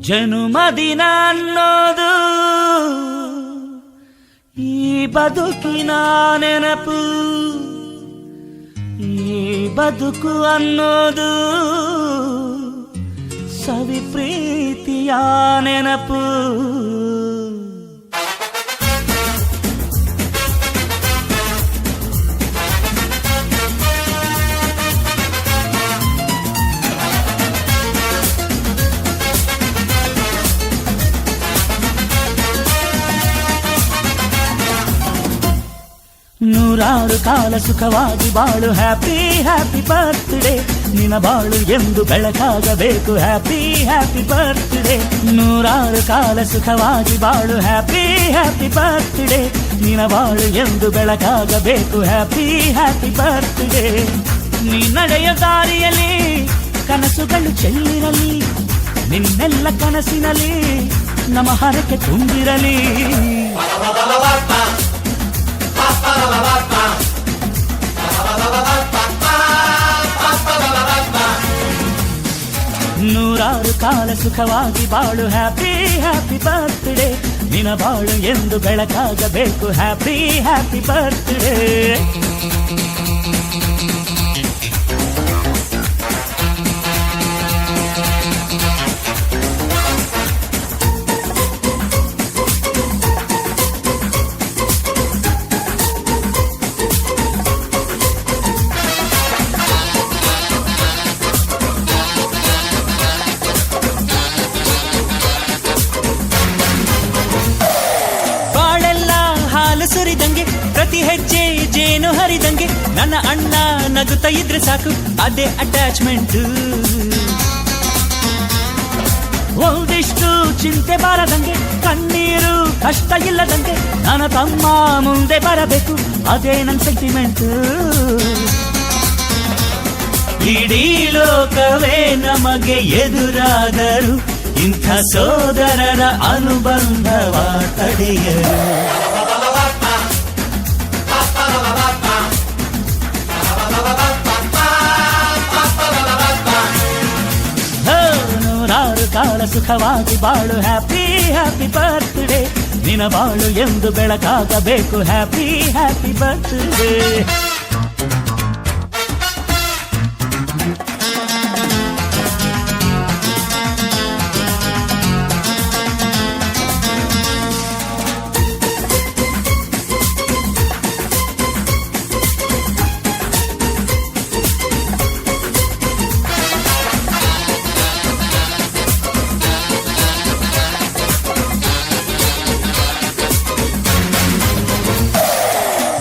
ಜನುಮದಿನ ಅನ್ನೋದು ಈ ಬದುಕಿನ ನೆನಪು, ಈ ಬದುಕು ಅನ್ನೋದು ಸವಿ ಪ್ರೀತಿಯ ನೆನಪು. ನೂರಾರು ಕಾಲ ಸುಖವಾಗಿ ಬಾಳು, ಹ್ಯಾಪಿ ಹ್ಯಾಪಿ ಬರ್ತ್ಡೇ. ನಿನ್ನ ಬಾಳು ಎಂದು ಬೆಳಕಾಗಬೇಕು, ಹ್ಯಾಪಿ ಹ್ಯಾಪಿ ಬರ್ತ್ಡೇ. ನೂರಾರು ಕಾಲ ಸುಖವಾಗಿ ಬಾಳು, ಹ್ಯಾಪಿ ಹ್ಯಾಪಿ ಬರ್ತ್ಡೇ. ನಿನ್ನ ಬಾಳು ಎಂದು ಬೆಳಕಾಗಬೇಕು, ಹ್ಯಾಪಿ ಹ್ಯಾಪಿ ಬರ್ತ್ಡೇ. ನೀ ನಡೆಯ ದಾರಿಯಲ್ಲಿ ಕನಸುಗಳು ಚೆಲ್ಲಿರಲಿ, ನಿನ್ನೆಲ್ಲ ಕನಸಿನಲ್ಲಿ ನಮ್ಮ ಹರಕೆ ತುಂಬಿರಲಿ. ನೂರಾರು ಕಾಲ ಸುಖವಾಗಿ ಬಾಳು, ಹ್ಯಾಪಿ ಹ್ಯಾಪಿ ಬರ್ತ್ಡೇ. ನಿನ್ನ ಬಾಳು ಎಂದು ಬೆಳಕಾಗಬೇಕು, ಹ್ಯಾಪಿ ಹ್ಯಾಪಿ ಬರ್ತ್ಡೇ. ಸುರಿದಂಗೆ ಪ್ರತಿ ಹೆಜ್ಜೆ ಜೇನು ಹರಿದಂಗೆ, ನನ್ನ ಅಣ್ಣ ನಗುತ್ತಾ ಇದ್ರೆ ಸಾಕು, ಅದೇ ಅಟ್ಯಾಚ್ಮೆಂಟ್. ಒಂದಿಷ್ಟು ಚಿಂತೆ ಬಾರದಂಗೆ, ಕಣ್ಣೀರು ಕಷ್ಟ ಇಲ್ಲದಂಗೆ, ನನ್ನ ತಮ್ಮ ಮುಂದೆ ಬರಬೇಕು, ಅದೇ ನನ್ನ ಸೆಂಟಿಮೆಂಟ್. ಇಡೀ ಲೋಕವೇ ನಮಗೆ ಎದುರಾದರು, ಇಂಥ ಸೋದರರ ಅನುಬಂಧವ ತಡೆಯರು. ನೂರಾರು ಕಾಲ ಸುಖವಾಗಿ ಬಾಳು, ಹ್ಯಾಪಿ ಹ್ಯಾಪಿ ಬರ್ತ್ಡೇ. ನಿನ್ನ ಬಾಳು ಎಂದು ಬೆಳಕಾಗಬೇಕು, ಹ್ಯಾಪಿ ಹ್ಯಾಪಿ ಬರ್ತ್ಡೇ.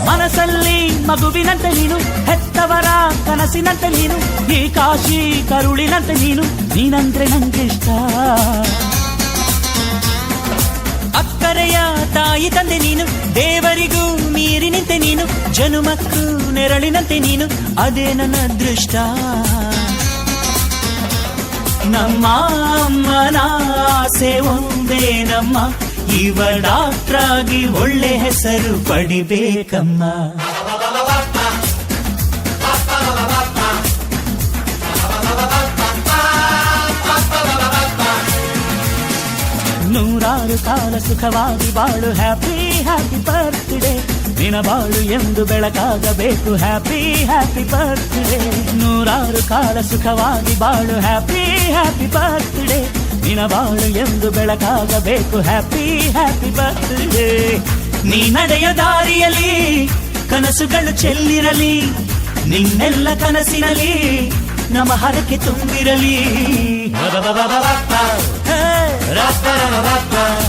ಮನಸ್ಸಲ್ಲಿ ಮಗುವಿನಂತೆ ನೀನು, ಹೆತ್ತವರ ಕನಸಿನಂತೆ ನೀನು, ಈ ಕಾಶಿ ಕರುಳಿನಂತೆ ನೀನು, ನೀನಂದ್ರೆ ನಂಗಿಷ್ಟ. ಅಕ್ಕರೆಯ ತಾಯಿ ತಂದೆ ನೀನು, ದೇವರಿಗೂ ಮೀರಿ ನಿಂತೆ ನೀನು, ಜನುಮಕ್ಕೂ ನೆರಳಿನಂತೆ ನೀನು, ಅದೇ ನನ್ನ ಅದೃಷ್ಟ. ನಮ್ಮ ಅಮ್ಮನ ಆಸೆ ಒಂದೇ ನಮ್ಮ, ಇವ ಡಾಕ್ಟ್ರಾಗಿ ಒಳ್ಳೆ ಹೆಸರು ಪಡಿಬೇಕಮ್ಮ. ನೂರಾರು ಕಾಲ ಸುಖವಾಗಿ ಬಾಳು, ಹ್ಯಾಪಿ ಹ್ಯಾಪಿ ಬರ್ತ್ಡೇ. ನಿನ್ನ ಬಾಳು ಎಂದು ಬೆಳಕಾಗಬೇಕು, ಹ್ಯಾಪಿ ಹ್ಯಾಪಿ ಬರ್ತ್ಡೇ. ನೂರಾರು ಕಾಲ ಸುಖವಾಗಿ ಬಾಳು, ಹ್ಯಾಪಿ ಹ್ಯಾಪಿ ಬರ್ತ್ಡೇ. ನಿನ್ನ ಬಾಳು ಎಂದು ಬೆಳಕಾಗಬೇಕು, ಹ್ಯಾಪಿ ಹ್ಯಾಪಿ ಬರ್ತ್ಡೇ. ನೀ ನಡೆಯ ದಾರಿಯಲ್ಲಿ ಕನಸುಗಳು ಚೆಲ್ಲಿರಲಿ, ನಿನ್ನೆಲ್ಲ ಕನಸಿನಲ್ಲಿ ನಮ್ಮ ಹರಕೆ ತುಂಬಿರಲಿ.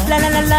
ಲ ಲ ಲ ಲ.